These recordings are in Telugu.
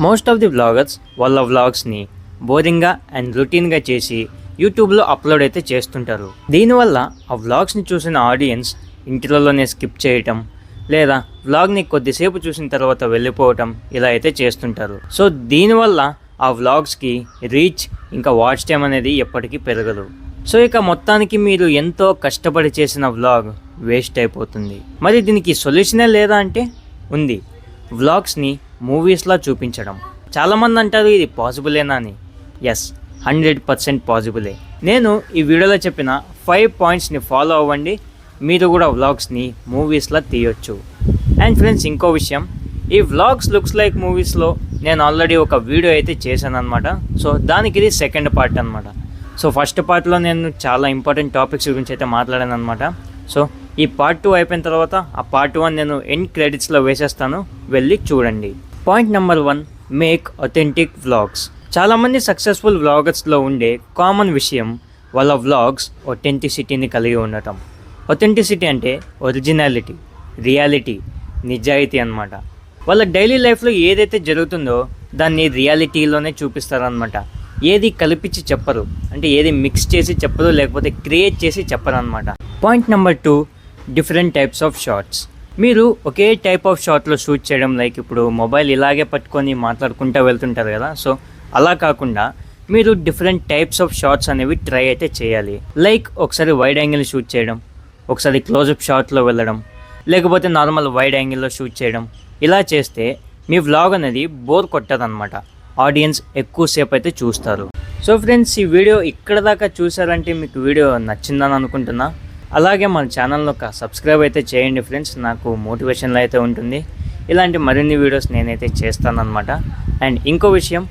మోస్ట్ ఆఫ్ ది వ్లాగర్స్ వాళ్ళ వ్లాగ్స్ని బోరింగ్గా అండ్ రొటీన్గా చేసి యూట్యూబ్లో అప్లోడ్ అయితే చేస్తుంటారు. దీనివల్ల ఆ వ్లాగ్స్ని చూసిన ఆడియన్స్ ఇంటిలోనే స్కిప్ చేయటం లేదా వ్లాగ్ని కొద్దిసేపు చూసిన తర్వాత వెళ్ళిపోవటం ఇలా అయితే చేస్తుంటారు. సో దీనివల్ల ఆ వ్లాగ్స్కి రీచ్ ఇంకా వాచ్ టైం అనేది ఎప్పటికీ పెరగదు. సో ఇక మొత్తానికి మీరు ఎంతో కష్టపడి చేసిన వ్లాగ్ వేస్ట్ అయిపోతుంది. మరి దీనికి సొల్యూషనే లేదా అంటే ఉంది, వ్లాగ్స్ని మూవీస్లా చూపించడం. చాలామంది అంటారు ఇది పాసిబులేనా అని. ఎస్, 100% పాసిబులే. నేను ఈ వీడియోలో చెప్పిన 5 పాయింట్స్ని ఫాలో అవ్వండి, మీరు కూడా వ్లాగ్స్ని మూవీస్లా తీయొచ్చు. అండ్ ఫ్రెండ్స్, ఇంకో విషయం, ఈ వ్లాగ్స్ లుక్స్ లైక్ మూవీస్లో నేను ఆల్రెడీ ఒక వీడియో అయితే చేశాను అనమాట. సో దానికి ఇది సెకండ్ పార్ట్ అనమాట. సో ఫస్ట్ పార్ట్లో నేను చాలా ఇంపార్టెంట్ టాపిక్స్ గురించి అయితే మాట్లాడాను అనమాట. సో ఈ పార్ట్ 2 అయిపోయిన తర్వాత ఆ పార్ట్ 1 నేను ఎండ్ క్రెడిట్స్లో వేసేస్తాను, వెళ్ళి చూడండి. Point number 1, make authentic vlogs. చాలామంది సక్సెస్ఫుల్ వ్లాగర్స్లో ఉండే కామన్ విషయం వాళ్ళ వ్లాగ్స్ ఒథెంటిసిటీని కలిగి ఉండటం. ఒథెంటిసిటీ అంటే ఒరిజినాలిటీ, రియాలిటీ, నిజాయితీ అన్నమాట. వాళ్ళ డైలీ లైఫ్లో ఏదైతే జరుగుతుందో దాన్ని రియాలిటీలోనే చూపిస్తారనమాట. ఏది కలిపించి చెప్పరు, అంటే ఏది మిక్స్ చేసి చెప్పరు, లేకపోతే క్రియేట్ చేసి చెప్పరు అనమాట. Point number 2, different types of shorts. మీరు ఒకే టైప్ ఆఫ్ షార్ట్లో షూట్ చేయడం, లైక్ ఇప్పుడు మొబైల్ ఇలాగే పట్టుకొని మాట్లాడుకుంటూ వెళ్తుంటారు కదా, సో అలా కాకుండా మీరు డిఫరెంట్ టైప్స్ ఆఫ్ షార్ట్స్ అనేవి ట్రై అయితే చేయాలి. లైక్ ఒకసారి వైడ్ యాంగిల్ షూట్ చేయడం, ఒకసారి క్లోజప్ షాట్లో వెళ్ళడం, లేకపోతే నార్మల్ వైడ్ యాంగిల్లో షూట్ చేయడం. ఇలా చేస్తే మీ వ్లాగ్ అనేది బోర్ కొట్టదన్నమాట, ఆడియన్స్ ఎక్కువసేపు అయితే చూస్తారు. సో ఫ్రెండ్స్, ఈ వీడియో ఇక్కడ దాకా చూసారంటే మీకు వీడియో నచ్చిందని అనుకుంటున్నా. అలాగే మన ఛానల్ని ఒక సబ్స్క్రైబ్ అయితే చేయండి ఫ్రెండ్స్, నాకు మోటివేషన్లో అయితే ఉంటుంది. ఇలాంటి మరిన్ని వీడియోస్ నేనైతే చేస్తానన్నమాట. అండ్ ఇంకో విషయం,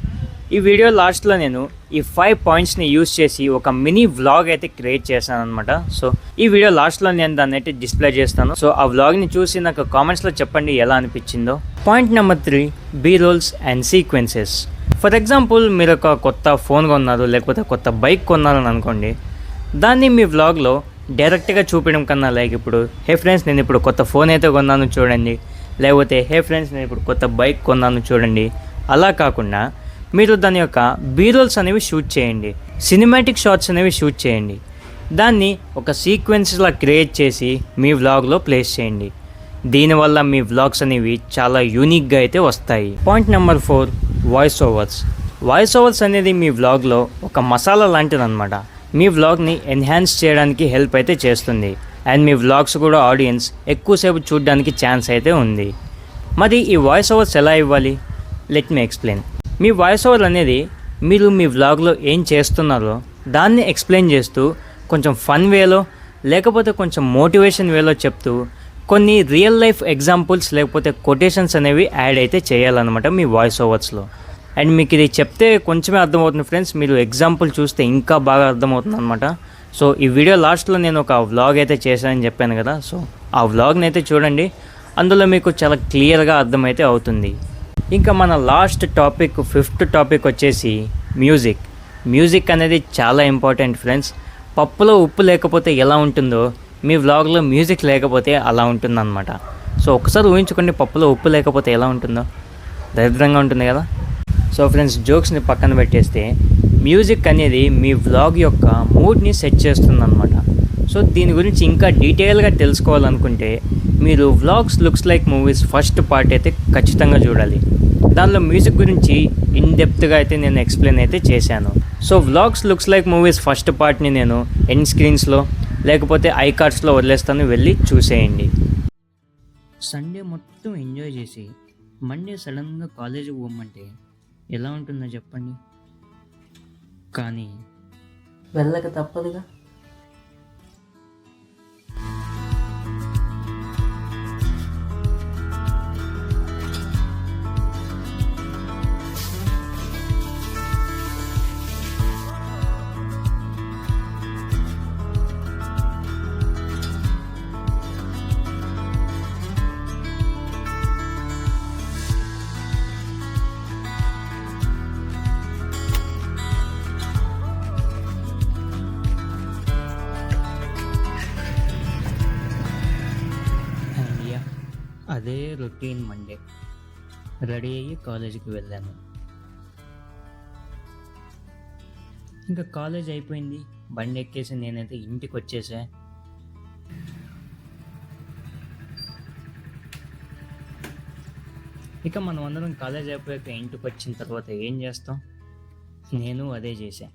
ఈ వీడియో లాస్ట్లో నేను ఈ 5 పాయింట్స్ని యూజ్ చేసి ఒక మినీ వ్లాగ్ అయితే క్రియేట్ చేశాను అనమాట. సో ఈ వీడియో లాస్ట్లో నేను దాన్ని అయితే డిస్ప్లే చేస్తాను. సో ఆ వ్లాగ్ని చూసి నాకు కామెంట్స్లో చెప్పండి ఎలా అనిపించిందో. Point number 3, B rolls and sequences. For example, మీరు ఒక కొత్త ఫోన్ కొన్నారు, లేకపోతే కొత్త బైక్ కొన్నారని అనుకోండి. దాన్ని మీ వ్లాగ్లో డైరెక్ట్గా చూపించడం కన్నా, లైక్ ఇప్పుడు హే ఫ్రెండ్స్ నేను ఇప్పుడు కొత్త ఫోన్ అయితే కొన్నాను చూడండి, లేకపోతే హే ఫ్రెండ్స్ నేను ఇప్పుడు కొత్త బైక్ కొన్నాను చూడండి, అలా కాకుండా మీరు దాని యొక్క బీరోల్స్ అనేవి షూట్ చేయండి, సినిమాటిక్ షాట్స్ అనేవి షూట్ చేయండి. దాన్ని ఒక సీక్వెన్స్లా క్రియేట్ చేసి మీ వ్లాగ్లో ప్లేస్ చేయండి. దీనివల్ల మీ వ్లాగ్స్ అనేవి చాలా యూనిక్గా అయితే వస్తాయి. Point number 4, voice overs. Voice overs అనేది మీ వ్లాగ్లో ఒక మసాలా లాంటిది అనమాట. మీ వ్లాగ్ని ఎన్హాన్స్ చేయడానికి హెల్ప్ అయితే చేస్తుంది. అండ్ మీ వ్లాగ్స్ కూడా ఆడియన్స్ ఎక్కువసేపు చూడడానికి ఛాన్స్ అయితే ఉంది. మరి ఈ వాయిస్ ఓవర్స్ ఎలా ఇవ్వాలి? Let me explain. మీ వాయిస్ ఓవర్ అనేది మీరు మీ వ్లాగ్లో ఏం చేస్తున్నారో దాన్ని ఎక్స్ప్లెయిన్ చేస్తూ కొంచెం ఫన్ వేలో, లేకపోతే కొంచెం మోటివేషన్ వేలో చెప్తూ కొన్ని రియల్ లైఫ్ ఎగ్జాంపుల్స్ లేకపోతే కొటేషన్స్ అనేవి యాడ్ అయితే చేయాలన్నమాట మీ వాయిస్ ఓవర్స్లో. అండ్ మీకు ఇది చెప్తే కొంచెమే అర్థమవుతుంది ఫ్రెండ్స్, మీరు ఎగ్జాంపుల్ చూస్తే ఇంకా బాగా అర్థమవుతుంది అనమాట. సో ఈ వీడియో లాస్ట్లో నేను ఒక వ్లాగ్ అయితే చేశానని చెప్పాను కదా, సో ఆ వ్లాగ్ని అయితే చూడండి, అందులో మీకు చాలా క్లియర్గా అర్థమైతే అవుతుంది. ఇంకా మన లాస్ట్ టాపిక్, 5th టాపిక్ వచ్చేసి మ్యూజిక్. మ్యూజిక్ అనేది చాలా ఇంపార్టెంట్ ఫ్రెండ్స్. పప్పులో ఉప్పు లేకపోతే ఎలా ఉంటుందో మీ వ్లాగ్లో మ్యూజిక్ లేకపోతే అలా ఉంటుందన్నమాట. సో ఒకసారి ఊహించుకోండి, పప్పులో ఉప్పు లేకపోతే ఎలా ఉంటుందో, దరిద్రంగా ఉంటుంది కదా. సో ఫ్రెండ్స్, జోక్స్ని పక్కన పెట్టేస్తే మ్యూజిక్ అనేది మీ వ్లాగ్ యొక్క మూడ్ని సెట్ చేస్తుందన్నమాట. సో దీని గురించి ఇంకా డీటెయిల్గా తెలుసుకోవాలనుకుంటే మీరు vlogs looks like movies first part అయితే ఖచ్చితంగా చూడాలి. దానిలో మ్యూజిక్ గురించి ఇన్డెప్త్గా అయితే నేను ఎక్స్ప్లెయిన్ అయితే చేశాను. So vlogs looks like movies first పార్ట్ని నేను ఎండ్ స్క్రీన్స్లో లేకపోతే ఐ కార్డ్స్లో వదిలేస్తాను, వెళ్ళి చూసేయండి. సండే మొత్తం ఎంజాయ్ చేసి మండే సడన్గా కాలేజీకి పోమంటే ఎలా ఉంటుందో చెప్పండి. కానీ వెళ్ళక తప్పదుగా. అదే రొటీన్ మండే. రెడీ అయ్యి కాలేజీకి వెళ్ళాను. ఇంకా కాలేజ్ అయిపోయింది, బండి ఎక్కేసి నేనైతే ఇంటికి వచ్చేసా. ఇక మనం అందరం కాలేజ్ అయిపోయాక ఇంటికి వచ్చిన తర్వాత ఏం చేస్తాం, నేను అదే చేశా.